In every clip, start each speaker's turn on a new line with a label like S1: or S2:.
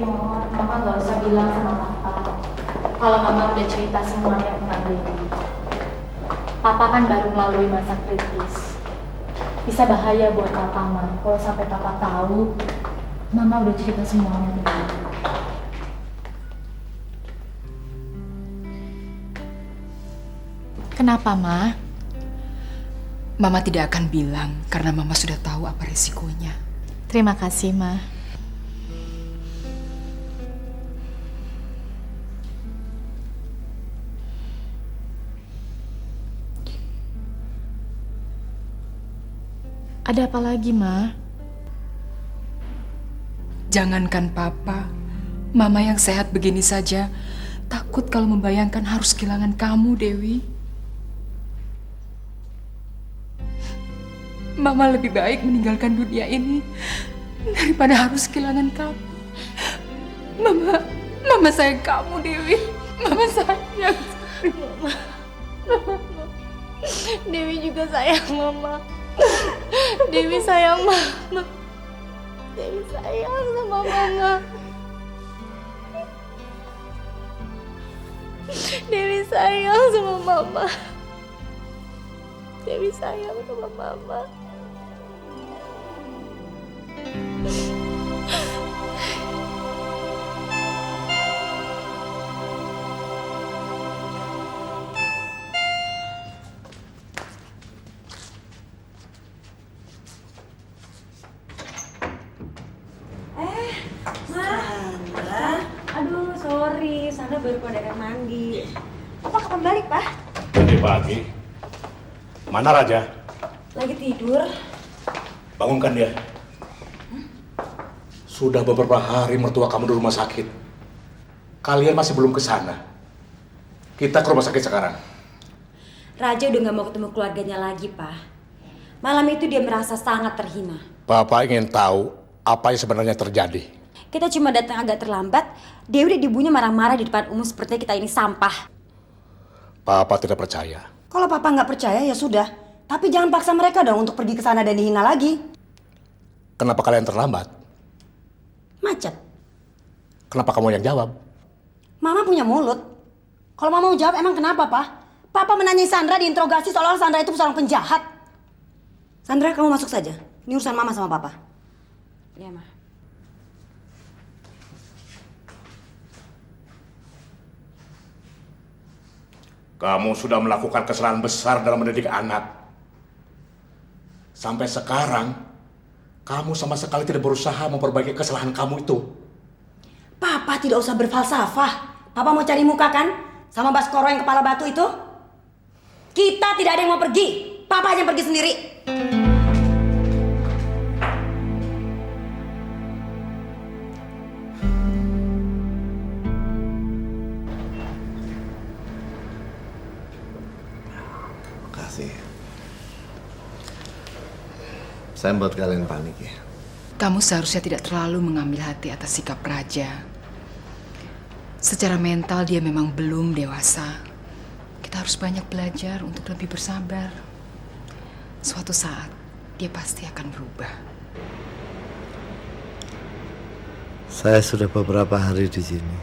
S1: mohon Mama nggak usah bilang sama Papa kalau Mama udah cerita semuanya tentang Dewi. Papa kan baru melalui masa kritis. Bisa bahaya buat Papa, Ma, kalau sampai Papa tahu Mama udah cerita semuanya tentang Dewi. Kenapa, Ma?
S2: Mama tidak akan bilang karena Mama sudah tahu apa resikonya.
S1: Terima kasih, Ma. Ada apa lagi, Ma?
S2: Jangankan Papa, Mama yang sehat begini saja takut kalau membayangkan harus kehilangan kamu, Dewi. Mama lebih baik meninggalkan dunia ini daripada harus kehilangan kamu. Mama sayang kamu, Dewi. Mama sayang.
S1: Mama. Dewi juga sayang Mama. Dewi sayang Mama. Dewi sayang sama Mama. Dewi sayang sama Mama. Dewi sayang sama Mama.
S3: Aduh, sorry. Sandra baru keluar dari mandi. Papa kapan balik, Pak?
S4: Nanti pagi. Mana Raja?
S3: Lagi tidur.
S4: Bangunkan dia. Sudah beberapa hari mertua kamu di rumah sakit. Kalian masih belum ke sana. Kita ke rumah sakit sekarang.
S3: Raja udah gak mau ketemu keluarganya lagi, Pak. Malam itu dia merasa sangat terhina.
S4: Bapak ingin tahu apa yang sebenarnya terjadi.
S3: Kita cuma datang agak terlambat, dia udah ibunya marah-marah di depan umum seperti kita ini sampah.
S4: Papa tidak percaya.
S5: Kalau Papa nggak percaya ya sudah. Tapi jangan paksa mereka dong untuk pergi ke sana dan dihina lagi.
S4: Kenapa kalian terlambat?
S5: Macet.
S4: Kenapa kamu yang jawab?
S5: Mama punya mulut. Kalau Mama mau jawab emang kenapa, Pak? Papa menanyai Sandra diinterogasi seolah-olah Sandra itu seorang penjahat. Sandra, kamu masuk saja. Ini urusan Mama sama Papa.
S3: Iya, Ma.
S4: Kamu sudah melakukan kesalahan besar dalam mendidik anak. Sampai sekarang, kamu sama sekali tidak berusaha memperbaiki kesalahan kamu itu.
S5: Papa tidak usah berfalsafah. Papa mau cari muka kan? Sama Baskoro yang kepala batu itu? Kita tidak ada yang mau pergi. Papa aja yang pergi sendiri.
S6: Saya buat kalian panik ya.
S2: Kamu seharusnya tidak terlalu mengambil hati atas sikap Raja. Secara mental dia memang belum dewasa. Kita harus banyak belajar untuk lebih bersabar. Suatu saat dia pasti akan berubah.
S6: Saya sudah beberapa hari di sini,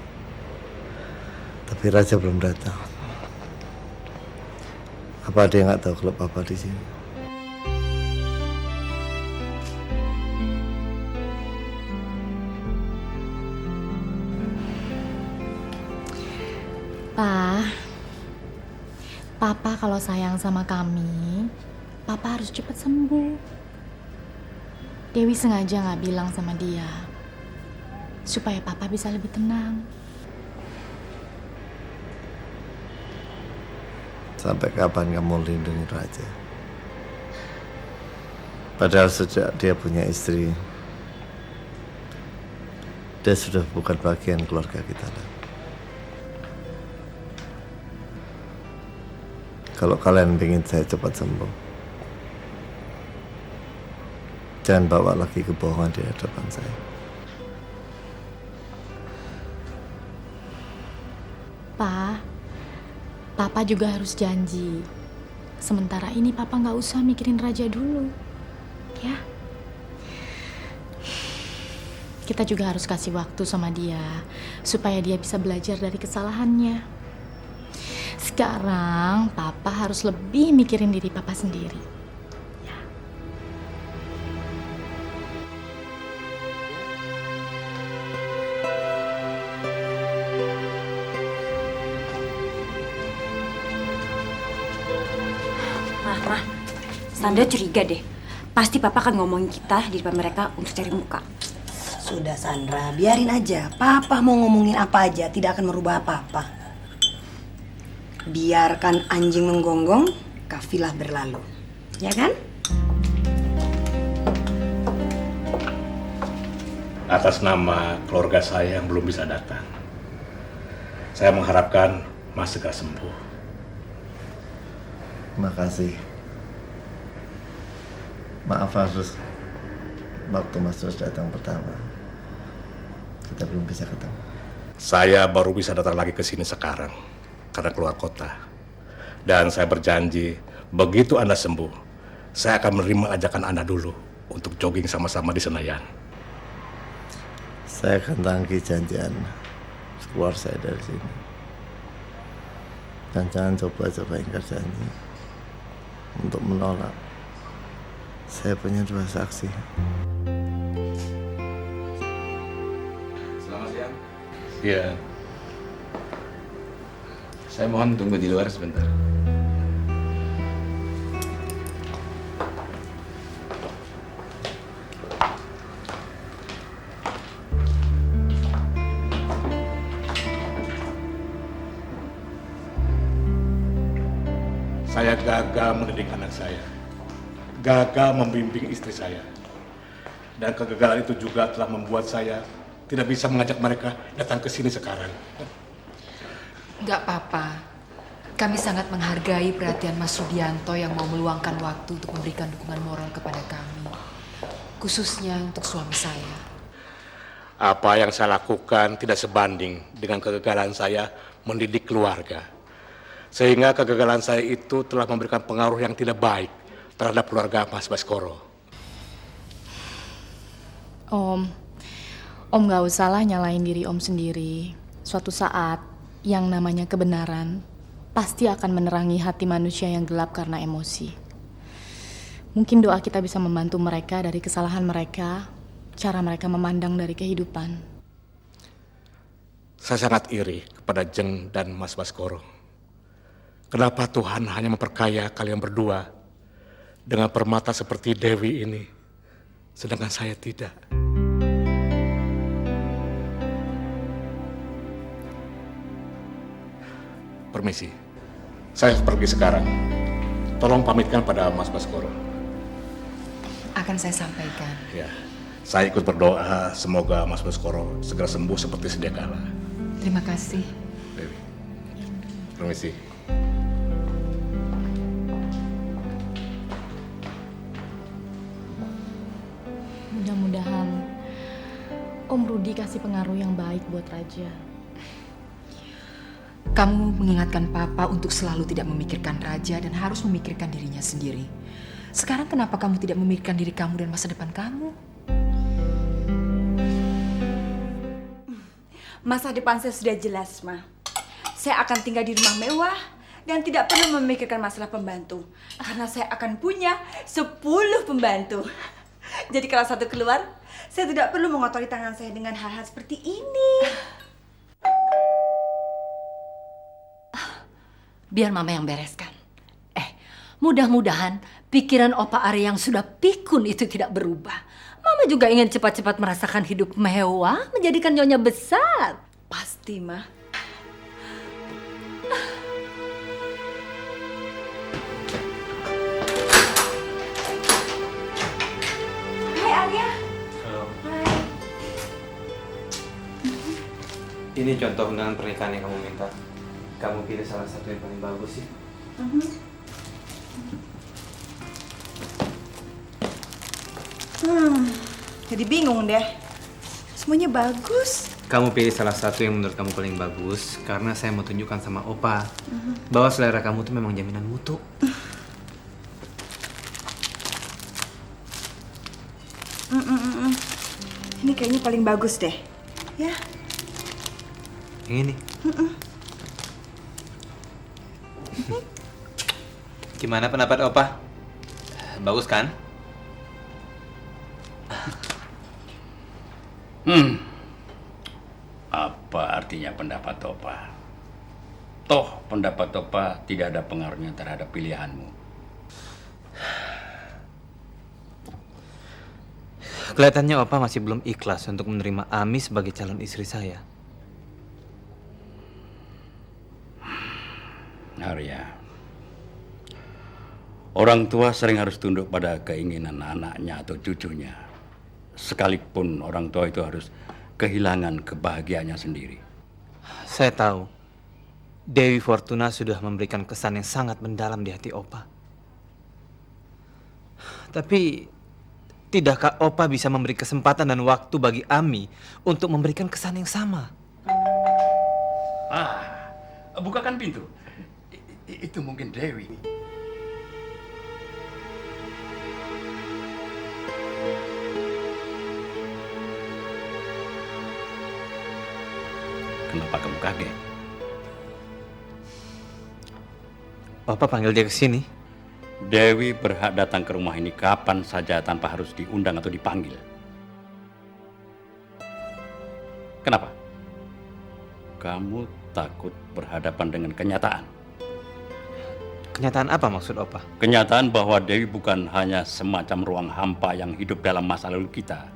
S6: tapi Raja belum datang. Apa dia nggak tahu kalau Papa di sini?
S1: Papa kalau sayang sama kami, Papa harus cepat sembuh. Dewi sengaja nggak bilang sama dia, supaya Papa bisa lebih tenang.
S6: Sampai kapan kamu lindungi Raja? Padahal sejak dia punya istri, dia sudah bukan bagian keluarga kita lagi. Kalau kalian ingin saya cepat sembuh, jangan bawa lagi kebohongan di hadapan saya.
S1: Pa, Papa juga harus janji. Sementara ini Papa nggak usah mikirin Raja dulu, ya? kita juga harus kasih waktu sama dia supaya dia bisa belajar dari kesalahannya. Sekarang papa harus lebih mikirin diri papa sendiri. Ya.
S3: Mah, Sandra curiga deh. Pasti papa akan ngomongin kita di depan mereka untuk cari muka.
S5: Sudah Sandra, biarin aja. Papa mau ngomongin apa aja, tidak akan merubah apa-apa. Biarkan anjing menggonggong, kafilah berlalu. Ya kan?
S4: Atas nama keluarga saya yang belum bisa datang, saya mengharapkan Mas segera sembuh.
S6: Makasih. Maaf harus waktu Mas terus datang pertama kita belum bisa ketemu.
S4: Saya baru bisa datang lagi ke sini sekarang karena keluar kota. Dan saya berjanji begitu Anda sembuh, saya akan menerima ajakan Anda dulu untuk jogging sama-sama di Senayan.
S6: Saya akan tangki janjian keluar saya dari sini. Dan jangan coba-coba ingkar janji untuk menolak. Saya punya 2 saksi.
S7: Selamat siang.
S4: Iya.
S7: Saya mohon tunggu di luar sebentar.
S4: Saya gagal mendidik anak saya, gagal membimbing istri saya. Dan kegagalan itu juga telah membuat saya tidak bisa mengajak mereka datang ke sini sekarang.
S2: Nggak apa-apa. Kami sangat menghargai perhatian Mas Rudianto yang mau meluangkan waktu untuk memberikan dukungan moral kepada kami. Khususnya untuk suami saya.
S4: Apa yang saya lakukan tidak sebanding dengan kegagalan saya mendidik keluarga. Sehingga kegagalan saya itu telah memberikan pengaruh yang tidak baik terhadap keluarga Mas Baskoro.
S1: Om gak usahlah nyalain diri Om sendiri. Suatu saat yang namanya kebenaran pasti akan menerangi hati manusia yang gelap karena emosi. Mungkin doa kita bisa membantu mereka dari kesalahan mereka, cara mereka memandang dari kehidupan.
S4: Saya sangat iri kepada Jeng dan Mas Baskoro. Kenapa Tuhan hanya memperkaya kalian berdua dengan permata seperti Dewi ini, sedangkan saya tidak? Permisi, saya pergi sekarang. Tolong pamitkan pada Mas Baskoro.
S2: Akan saya sampaikan.
S4: Ya, saya ikut berdoa semoga Mas Baskoro segera sembuh seperti sedia kala.
S2: Terima kasih.
S4: Dewi, permisi.
S1: Mudah-mudahan Om Rudi kasih pengaruh yang baik buat Raja.
S2: Kamu mengingatkan Papa untuk selalu tidak memikirkan Raja dan harus memikirkan dirinya sendiri. Sekarang kenapa kamu tidak memikirkan diri kamu dan masa depan kamu?
S3: Masa depan saya sudah jelas, Ma. Saya akan tinggal di rumah mewah dan tidak perlu memikirkan masalah pembantu. Karena saya akan punya 10 pembantu. Jadi kalau satu keluar, saya tidak perlu mengotori tangan saya dengan hal-hal seperti ini.
S8: Biar Mama yang bereskan. Mudah-mudahan pikiran Opa Ari yang sudah pikun itu tidak berubah. Mama juga ingin cepat-cepat merasakan hidup mewah, menjadikan nyonya besar.
S3: Pasti, Ma. Hai Arya.
S7: Halo.
S3: Hai.
S7: Ini contoh undangan pernikahan yang kamu minta. Kamu pilih salah satu yang paling bagus sih.
S3: Jadi bingung deh. Semuanya bagus.
S7: Kamu pilih salah satu yang menurut kamu paling bagus karena saya mau tunjukkan sama Opa bahwa selera kamu tuh memang jaminan mutu.
S3: Ini kayaknya paling bagus deh. Ya.
S7: Yang ini. Gimana pendapat Opa? Bagus kan?
S9: Apa artinya pendapat Opa? Toh pendapat Opa tidak ada pengaruhnya terhadap pilihanmu.
S7: Kelihatannya Opa masih belum ikhlas untuk menerima Ami sebagai calon istri saya.
S9: Arya, orang tua sering harus tunduk pada keinginan anaknya atau cucunya. Sekalipun orang tua itu harus kehilangan kebahagiaannya sendiri.
S7: Saya tahu, Dewi Fortuna sudah memberikan kesan yang sangat mendalam di hati Opa. Tapi, tidakkah Opa bisa memberi kesempatan dan waktu bagi Ami untuk memberikan kesan yang sama?
S9: Bukakan pintu. Itu mungkin Dewi. Kenapa kamu kaget?
S7: Opa panggil dia ke sini.
S9: Dewi berhak datang ke rumah ini kapan saja tanpa harus diundang atau dipanggil. Kenapa? Kamu takut berhadapan dengan kenyataan.
S7: Kenyataan apa maksud Opa?
S9: Kenyataan bahwa Dewi bukan hanya semacam ruang hampa yang hidup dalam masa lalu kita.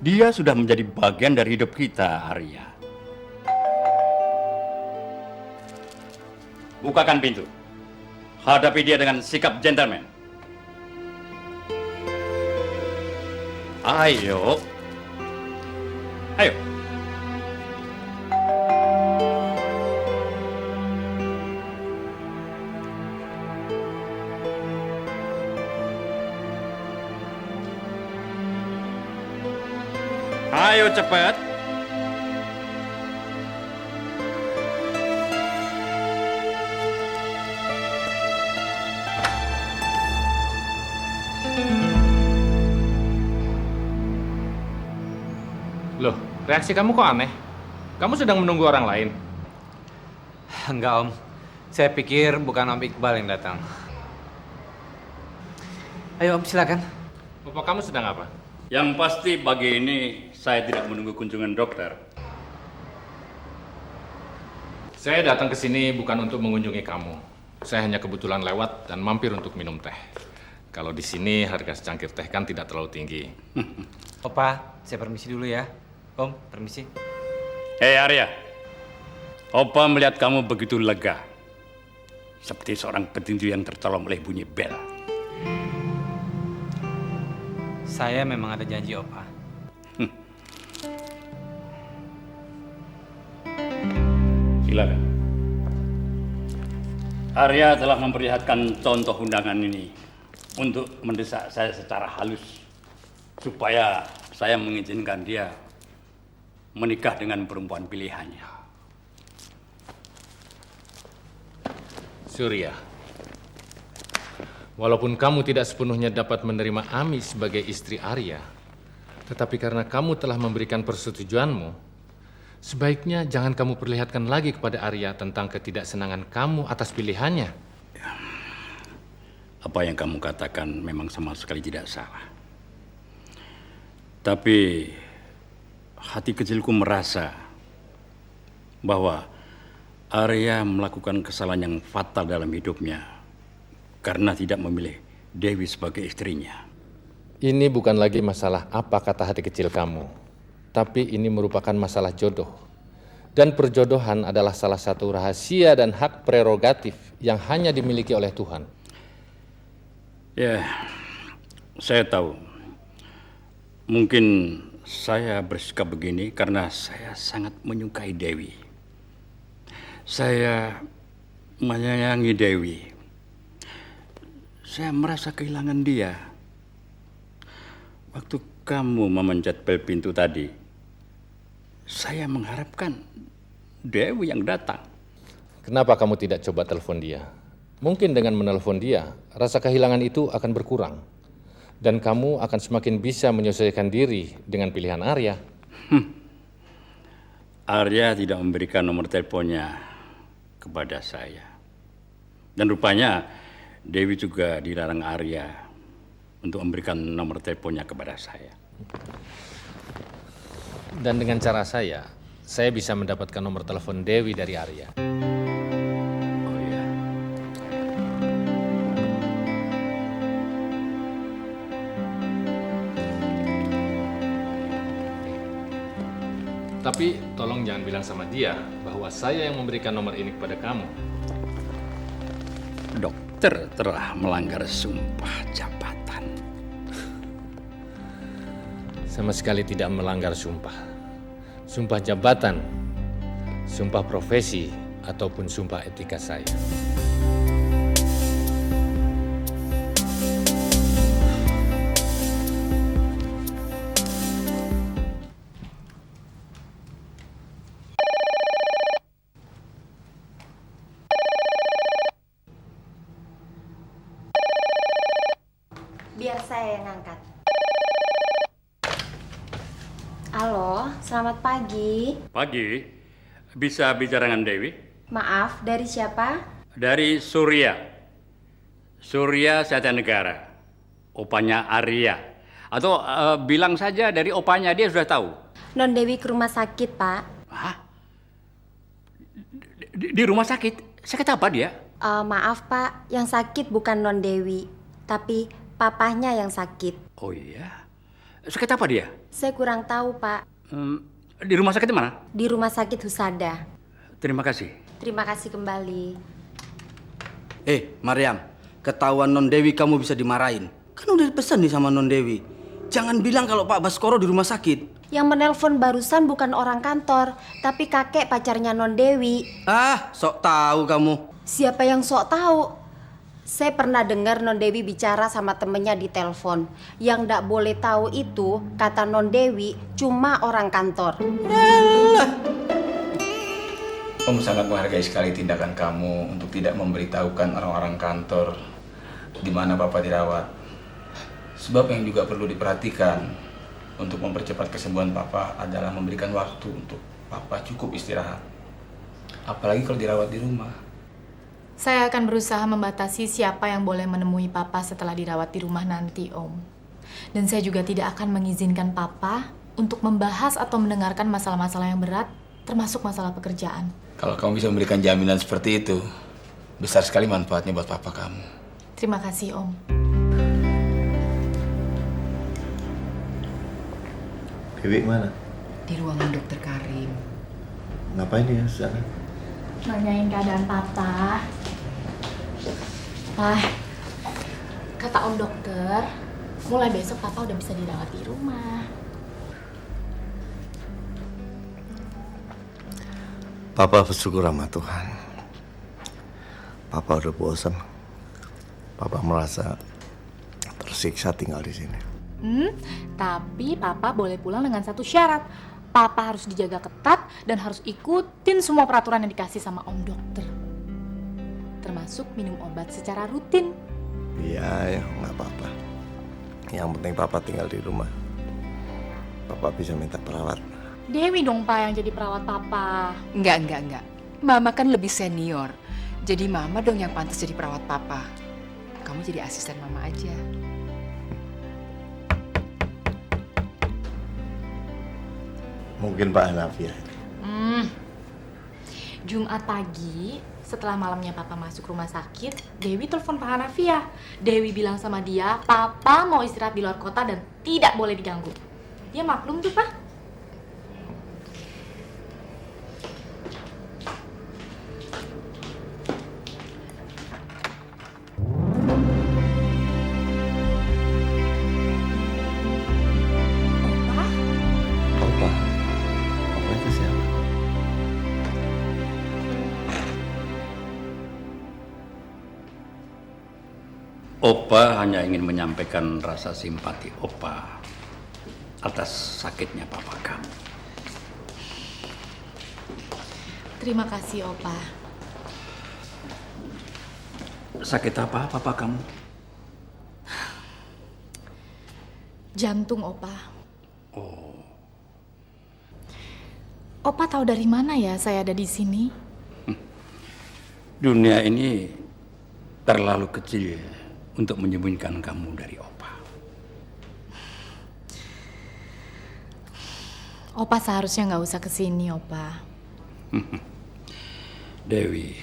S9: Dia sudah menjadi bagian dari hidup kita, Arya. Bukakan pintu. Hadapi dia dengan sikap gentleman. Ayo. Ayo. Ayo cepat.
S10: Loh, reaksi kamu kok aneh? Kamu sedang menunggu orang lain?
S7: Enggak Om, saya pikir bukan Om Iqbal yang datang. Ayo Om silakan.
S10: Bapak kamu sedang apa?
S9: Yang pasti pagi ini saya tidak menunggu kunjungan dokter.
S10: Saya datang ke sini bukan untuk mengunjungi kamu. Saya hanya kebetulan lewat dan mampir untuk minum teh. Kalau di sini harga secangkir teh kan tidak terlalu tinggi.
S7: Opa, saya permisi dulu ya. Om, permisi.
S9: Hei Arya, Opa melihat kamu begitu lega. Seperti seorang petinju yang tertolong oleh bunyi bel.
S7: Saya memang ada janji Opa.
S9: Silakan. Arya telah memperlihatkan contoh undangan ini untuk mendesak saya secara halus supaya saya mengizinkan dia menikah dengan perempuan pilihannya.
S10: Surya, walaupun kamu tidak sepenuhnya dapat menerima Ami sebagai istri Arya, tetapi karena kamu telah memberikan persetujuanmu, sebaiknya jangan kamu perlihatkan lagi kepada Arya tentang ketidaksenangan kamu atas pilihannya.
S9: Apa yang kamu katakan memang sama sekali tidak salah. Tapi hati kecilku merasa bahwa Arya melakukan kesalahan yang fatal dalam hidupnya karena tidak memilih Dewi sebagai istrinya.
S10: Ini bukan lagi masalah apa kata hati kecil kamu, tapi ini merupakan masalah jodoh. Dan perjodohan adalah salah satu rahasia dan hak prerogatif yang hanya dimiliki oleh Tuhan.
S9: Ya, saya tahu. Mungkin saya bersikap begini karena saya sangat menyukai Dewi. Saya menyayangi Dewi. Saya merasa kehilangan dia. Waktu kamu memencet bel pintu tadi, saya mengharapkan Dewi yang datang.
S10: Kenapa kamu tidak coba telepon dia? Mungkin dengan menelpon dia, rasa kehilangan itu akan berkurang. Dan kamu akan semakin bisa menyesuaikan diri dengan pilihan Arya.
S9: Arya tidak memberikan nomor teleponnya kepada saya. Dan rupanya Dewi juga dilarang Arya untuk memberikan nomor teleponnya kepada saya.
S10: Dan dengan cara saya bisa mendapatkan nomor telepon Dewi dari Arya.
S9: Oh iya.
S10: Tapi tolong jangan bilang sama dia bahwa saya yang memberikan nomor ini kepada kamu.
S9: Dokter telah melanggar sumpah jabatan.
S10: Sama sekali tidak melanggar sumpah. Sumpah jabatan, sumpah profesi, ataupun sumpah etika saya.
S11: Biar saya yang angkat. Halo, selamat pagi.
S9: Pagi, bisa bicara dengan Dewi?
S11: Maaf, dari siapa?
S9: Dari Surya. Surya Satya Negara. Opanya Arya. Atau bilang saja dari opanya, dia sudah tahu.
S11: Non Dewi ke rumah sakit, Pak.
S9: Hah? Di rumah sakit? Sakit apa dia?
S11: Maaf, Pak. Yang sakit bukan Non Dewi, tapi papahnya yang sakit.
S9: Oh iya? Sakit apa dia?
S11: Saya kurang tahu, Pak.
S9: Di rumah sakit mana?
S11: Di rumah sakit Husada.
S9: Terima kasih.
S11: Terima kasih kembali.
S12: Mariam, ketahuan Non Dewi kamu bisa dimarahin. Kan udah dipesan nih sama Non Dewi. Jangan bilang kalau Pak Baskoro di rumah sakit.
S11: Yang menelpon barusan bukan orang kantor, tapi kakek pacarnya Non Dewi.
S12: Ah, sok tahu kamu.
S11: Siapa yang sok tahu? Saya pernah dengar Non Dewi bicara sama temennya di telepon. Yang ndak boleh tahu itu, kata Non Dewi, cuma orang kantor.
S13: Om sangat menghargai sekali tindakan kamu untuk tidak memberitahukan orang-orang kantor di mana Papa dirawat. Sebab yang juga perlu diperhatikan untuk mempercepat kesembuhan Papa adalah memberikan waktu untuk Papa cukup istirahat. Apalagi kalau dirawat di rumah.
S1: Saya akan berusaha membatasi siapa yang boleh menemui Papa setelah dirawat di rumah nanti, Om. Dan saya juga tidak akan mengizinkan Papa untuk membahas atau mendengarkan masalah-masalah yang berat, termasuk masalah pekerjaan.
S13: Kalau kamu bisa memberikan jaminan seperti itu, besar sekali manfaatnya buat Papa kamu.
S1: Terima kasih, Om.
S6: Dewi mana?
S2: Di ruangan Dokter Karim.
S6: Ngapain dia di sana?
S1: Nanyain keadaan Papa. Pak, kata Om Dokter, mulai besok Papa udah bisa dirawat di rumah.
S6: Papa bersyukur sama Tuhan. Papa udah bosan. Papa merasa tersiksa tinggal di sini.
S1: Tapi Papa boleh pulang dengan satu syarat. Papa harus dijaga ketat dan harus ikutin semua peraturan yang dikasih sama Om Dokter. Termasuk minum obat secara rutin.
S6: Iya, ya nggak apa-apa. Yang penting Papa tinggal di rumah. Papa bisa minta perawat.
S1: Dewi dong, Pak, yang jadi perawat Papa.
S2: Enggak. Mama kan lebih senior. Jadi Mama dong yang pantas jadi perawat Papa. Kamu jadi asisten Mama aja.
S6: Mungkin Pak Hanafi ya.
S1: Jumat pagi, setelah malamnya Papa masuk rumah sakit, Dewi telepon Pak Hanafiah. Dewi bilang sama dia, Papa mau istirahat di luar kota dan tidak boleh diganggu. Dia maklum tuh, Pak.
S6: Opa itu siapa?
S9: Opa hanya ingin menyampaikan rasa simpati Opa atas sakitnya Papa kamu.
S1: Terima kasih, Opa.
S9: Sakit apa Papa kamu?
S1: Jantung, Opa.
S9: Oh.
S1: Opa tahu dari mana ya saya ada di sini?
S9: Dunia ini terlalu kecil untuk menyembunyikan kamu dari Opa.
S1: Opa seharusnya nggak usah kesini, Opa.
S9: Dewi,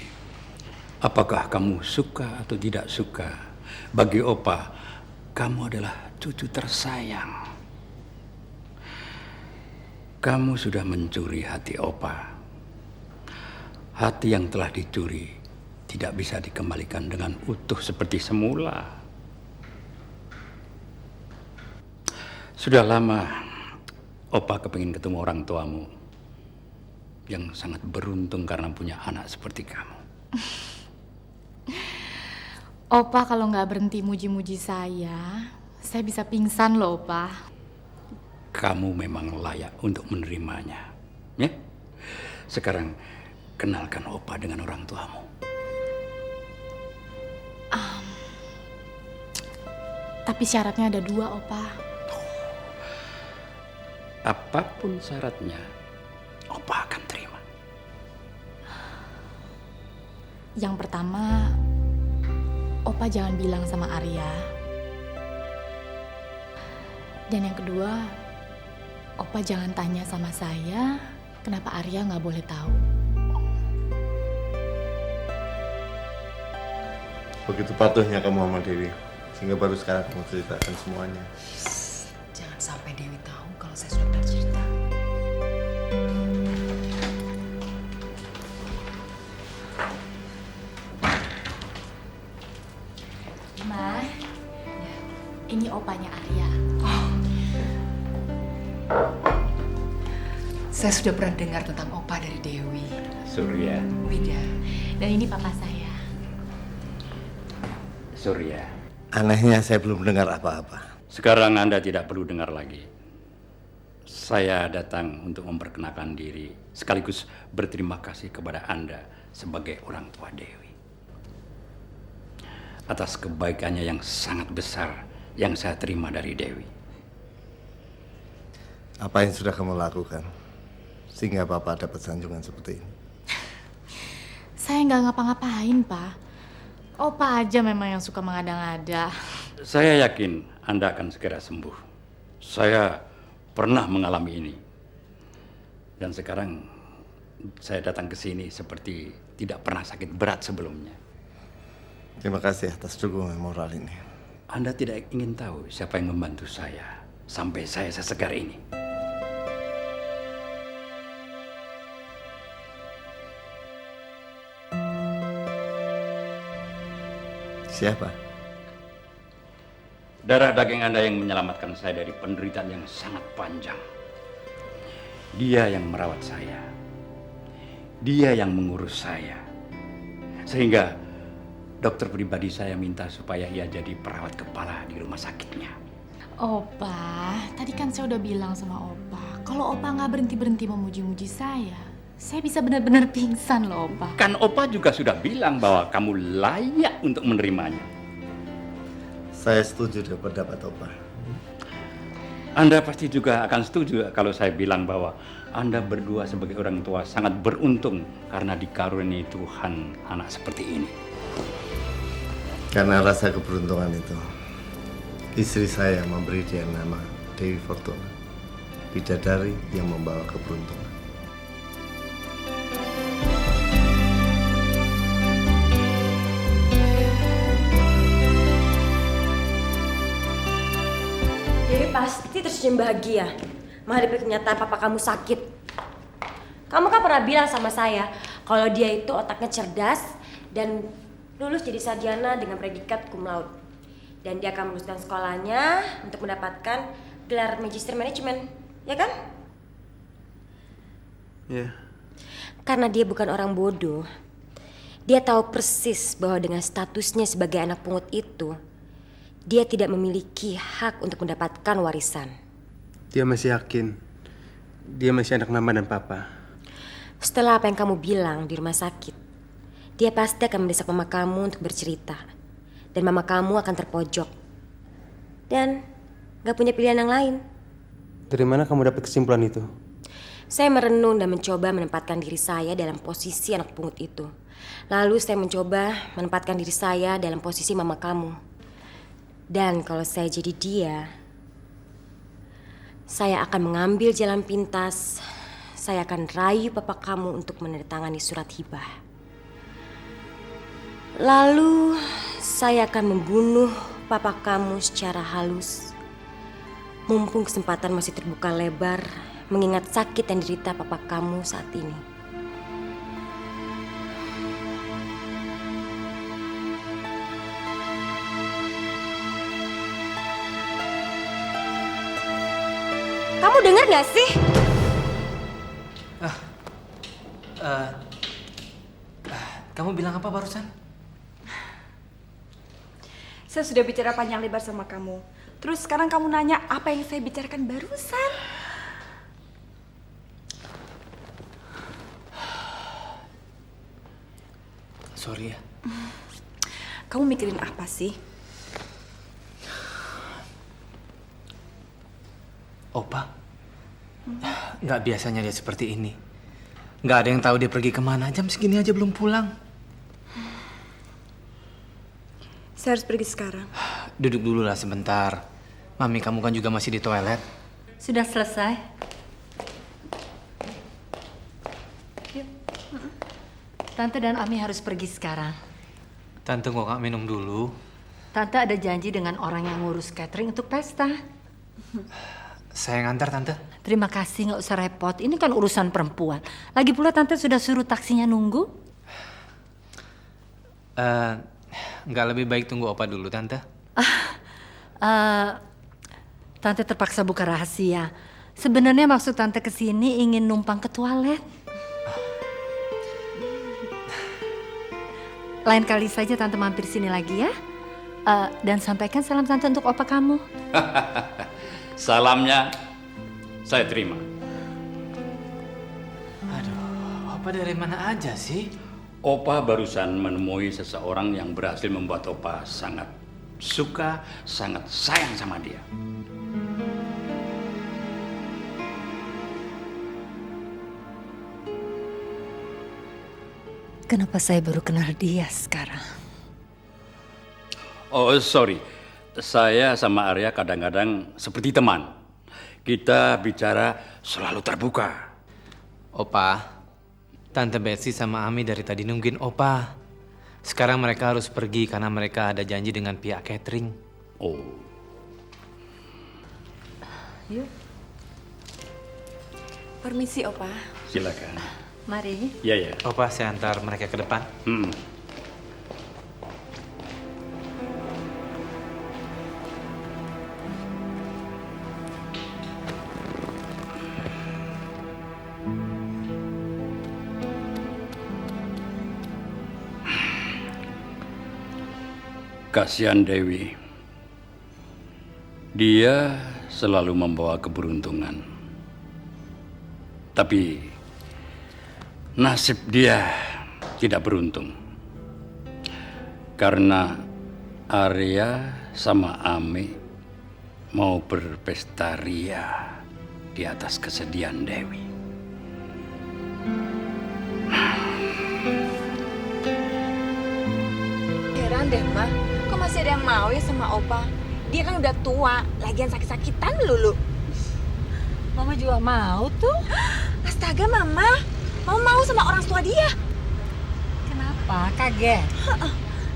S9: apakah kamu suka atau tidak suka? Bagi Opa, kamu adalah cucu tersayang. Kamu sudah mencuri hati Opa. Hati yang telah dicuri tidak bisa dikembalikan dengan utuh seperti semula. Sudah lama Opa kepingin ketemu orang tuamu yang sangat beruntung karena punya anak seperti kamu.
S1: Opa kalau nggak berhenti muji-muji saya bisa pingsan loh, Opa.
S9: Kamu memang layak untuk menerimanya. Ya? Sekarang kenalkan Opa dengan orang tuamu.
S1: Tapi syaratnya ada 2, Opa.
S9: Apapun syaratnya, Opa akan terima.
S1: Yang pertama, Opa jangan bilang sama Arya. Dan yang kedua, Opa jangan tanya sama saya kenapa Arya nggak boleh tahu.
S6: Begitu patuhnya kamu sama Dewi, sehingga baru sekarang kamu ceritakan semuanya.
S2: Jangan sampai Dewi tahu kalau saya sudah bercerita.
S1: Ma, ini opanya Arya.
S2: Saya sudah pernah dengar tentang Opa dari Dewi.
S9: Surya.
S2: Wida.
S1: Dan ini papa saya.
S9: Surya.
S6: Anehnya saya belum dengar apa-apa.
S9: Sekarang Anda tidak perlu dengar lagi. Saya datang untuk memperkenalkan diri sekaligus berterima kasih kepada Anda sebagai orang tua Dewi. Atas kebaikannya yang sangat besar yang saya terima dari Dewi.
S6: Apa yang sudah kamu lakukan sehingga Bapak dapat sanjungan seperti ini?
S1: Saya nggak ngapa-ngapain, Pak. Opa aja memang yang suka mengada-ngada.
S9: Saya yakin Anda akan segera sembuh. Saya pernah mengalami ini. Dan sekarang saya datang ke sini seperti tidak pernah sakit berat sebelumnya.
S6: Terima kasih atas dukungan moral ini.
S9: Anda tidak ingin tahu siapa yang membantu saya sampai saya sesegar ini.
S6: Siapa?
S9: Darah daging Anda yang menyelamatkan saya dari penderitaan yang sangat panjang. Dia yang merawat saya. Dia yang mengurus saya. Sehingga dokter pribadi saya minta supaya ia jadi perawat kepala di rumah sakitnya.
S1: Opa, tadi kan saya udah bilang sama Opa, kalau Opa nggak berhenti-berhenti memuji-muji saya bisa benar-benar pingsan loh, Opa.
S9: Kan Opa juga sudah bilang bahwa kamu layak untuk menerimanya.
S6: Saya setuju dengan pendapat Opa.
S9: Anda pasti juga akan setuju kalau saya bilang bahwa Anda berdua sebagai orang tua sangat beruntung karena dikaruniai Tuhan anak seperti ini.
S6: Karena rasa keberuntungan itu, istri saya memberi dia nama Dewi Fortuna, bidadari yang membawa keberuntungan.
S14: Dewi pasti tersenyum bahagia menghadapi kenyataan papa kamu sakit. Kamu kan pernah bilang sama saya kalau dia itu otaknya cerdas dan lulus jadi sarjana dengan predikat cum laude. Dan dia akan meluluskan sekolahnya untuk mendapatkan gelar magister manajemen, ya kan?
S12: Iya.
S14: Karena dia bukan orang bodoh. Dia tahu persis bahwa dengan statusnya sebagai anak pungut itu, dia tidak memiliki hak untuk mendapatkan warisan.
S12: Dia masih yakin dia masih anak mama dan papa.
S14: Setelah apa yang kamu bilang di rumah sakit, dia pasti akan mendesak mama kamu untuk bercerita. Dan mama kamu akan terpojok. Dan gak punya pilihan yang lain.
S12: Dari mana kamu dapat kesimpulan itu?
S14: Saya merenung dan mencoba menempatkan diri saya dalam posisi anak pungut itu. Lalu saya mencoba menempatkan diri saya dalam posisi mama kamu. Dan kalau saya jadi dia, saya akan mengambil jalan pintas. Saya akan rayu papa kamu untuk menandatangani surat hibah. Lalu saya akan membunuh papa kamu secara halus. Mumpung kesempatan masih terbuka lebar, mengingat sakit yang derita papa kamu saat ini. Kamu dengar gak sih?
S7: Kamu bilang apa barusan?
S3: Saya sudah bicara panjang lebar sama kamu. Terus sekarang kamu nanya apa yang saya bicarakan barusan?
S7: Sorry ya.
S3: Kamu mikirin apa sih?
S7: Opa? Nggak biasanya dia seperti ini. Nggak ada yang tahu dia pergi kemana. Jam segini aja belum pulang.
S3: Saya harus pergi sekarang.
S7: Duduk dulu lah sebentar. Mami kamu kan juga masih di toilet.
S8: Sudah selesai? Yuk. Tante dan Ami harus pergi sekarang.
S7: Tante kok nggak minum dulu?
S8: Tante ada janji dengan orang yang ngurus catering untuk pesta.
S7: Saya ngantar Tante.
S8: Terima kasih, nggak usah repot. Ini kan urusan perempuan. Lagi pula Tante sudah suruh taksinya nunggu.
S7: Nggak lebih baik tunggu Opa dulu Tante?
S8: Tante terpaksa buka rahasia. Sebenarnya maksud Tante kesini ingin numpang ke toilet. Lain kali saja Tante mampir sini lagi ya. Dan sampaikan salam Tante untuk Opa kamu.
S9: Salamnya saya terima.
S7: Aduh, Opa dari mana aja sih?
S9: Opa barusan menemui seseorang yang berhasil membuat Opa sangat suka, sangat sayang sama dia.
S8: Kenapa saya baru kenal dia sekarang?
S9: Oh, sorry. Saya sama Arya kadang-kadang seperti teman. Kita bicara selalu terbuka.
S7: Opa, Tante Betsy sama Ami dari tadi nungguin Opa. Sekarang mereka harus pergi karena mereka ada janji dengan pihak catering.
S9: Oh.
S8: Yuk.
S3: Permisi, Opa.
S9: Silakan.
S8: Mari.
S9: Iya, ya.
S7: Opa, saya antar mereka ke depan.
S9: Kasihan Dewi. Dia selalu membawa keberuntungan. Tapi nasib dia tidak beruntung. Karena Arya sama Ami mau berpesta ria di atas kesedihan Dewi.
S3: Heran deh, Ma. Kok masih ada yang mau ya sama Opa? Dia kan udah tua, lagian sakit-sakitan lulu.
S8: Mama juga mau tuh.
S3: Astaga, Mama. Mama mau sama orang tua dia.
S8: Kenapa? Kaget?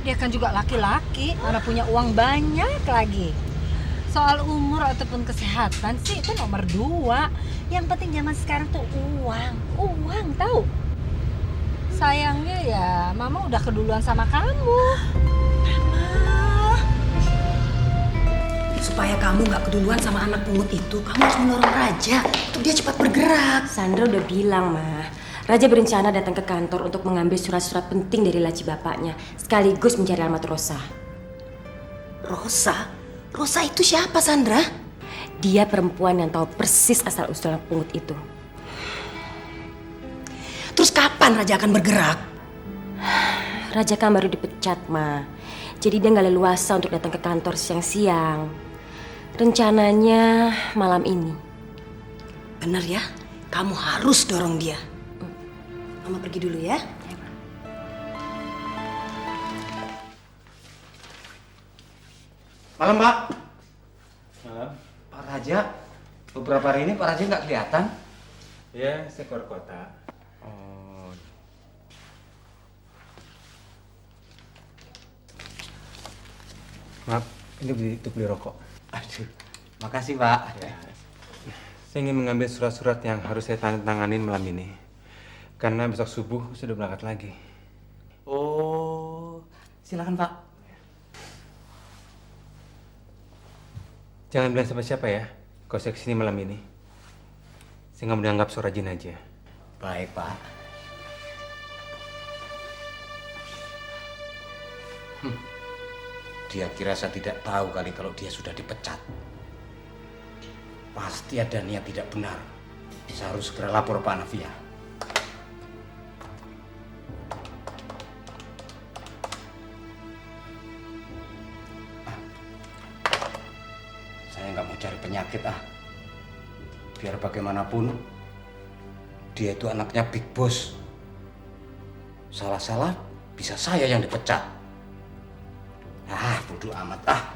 S8: Dia kan juga laki-laki, mana punya uang banyak lagi. Soal umur ataupun kesehatan sih itu nomor 2. Yang penting zaman sekarang tuh uang. Uang, tahu? Sayangnya ya, Mama udah keduluan sama kamu.
S5: Supaya kamu nggak keduluan sama anak pungut itu, kamu harus mendorong Raja untuk dia cepat bergerak.
S14: Sandra udah bilang, Ma. Raja berencana datang ke kantor untuk mengambil surat-surat penting dari laci bapaknya, sekaligus mencari alamat Rosa.
S5: Rosa? Rosa itu siapa, Sandra?
S14: Dia perempuan yang tahu persis asal-usul anak pungut itu.
S5: Terus kapan Raja akan bergerak?
S14: Raja kan baru dipecat, Ma. Jadi dia nggak leluasa untuk datang ke kantor siang-siang. Rencananya malam ini.
S5: Bener ya? Kamu harus dorong dia. Mama pergi dulu ya.
S12: Malam, Pak. Malam. Pak Raja, beberapa hari ini Pak Raja nggak kelihatan.
S15: Ya, saya keluar kota.
S12: Oh.
S15: Maaf, ini untuk beli rokok.
S12: Aduh, makasih Pak.
S15: Ya. Saya ingin mengambil surat-surat yang harus saya tanganin malam ini. Karena besok subuh sudah berangkat lagi.
S12: Oh, silakan Pak.
S15: Jangan bilang sama siapa ya, kalau saya kesini malam ini. Saya nggak mau dianggap so rajin aja.
S12: Baik, Pak. Dia kira saya tidak tahu kali kalau dia sudah dipecat. Pasti ada niat tidak benar. Saya harus segera lapor Pak Navia. Saya nggak mau cari penyakit Biar bagaimanapun dia itu anaknya Big Boss. Salah-salah bisa saya yang dipecat. Bodoh amat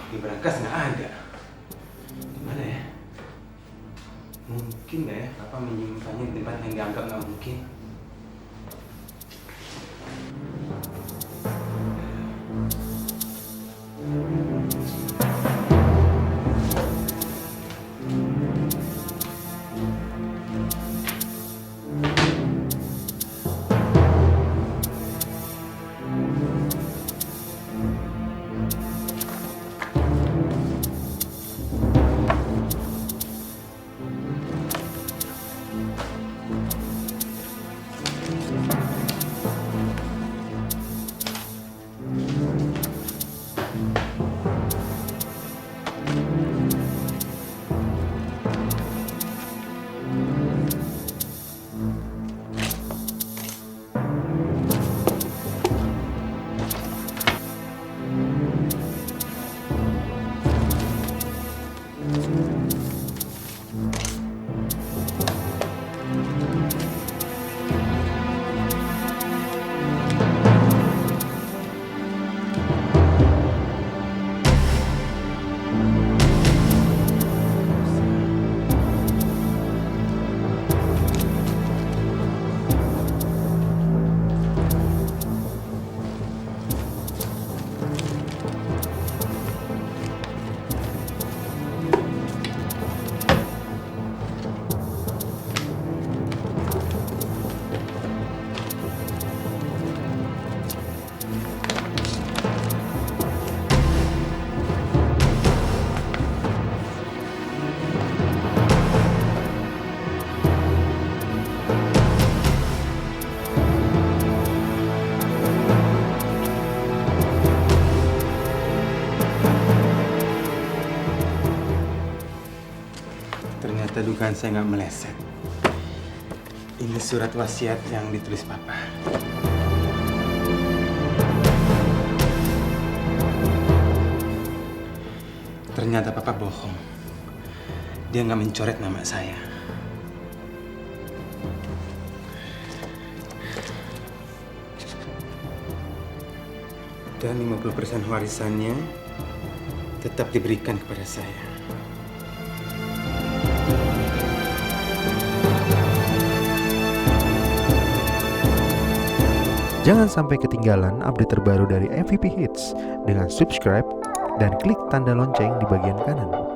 S15: Di berangkas nggak ada. Gimana ya? Mungkin nggak ya Papa menyimpannya di tempat yang dianggap nggak mungkin. Ternyata dugaan saya nggak meleset. Ini surat wasiat yang ditulis Papa. Ternyata Papa bohong. Dia nggak mencoret nama saya. Dan 50% warisannya tetap diberikan kepada saya.
S16: Jangan sampai ketinggalan update terbaru dari MVP Hits dengan subscribe dan klik tanda lonceng di bagian kanan.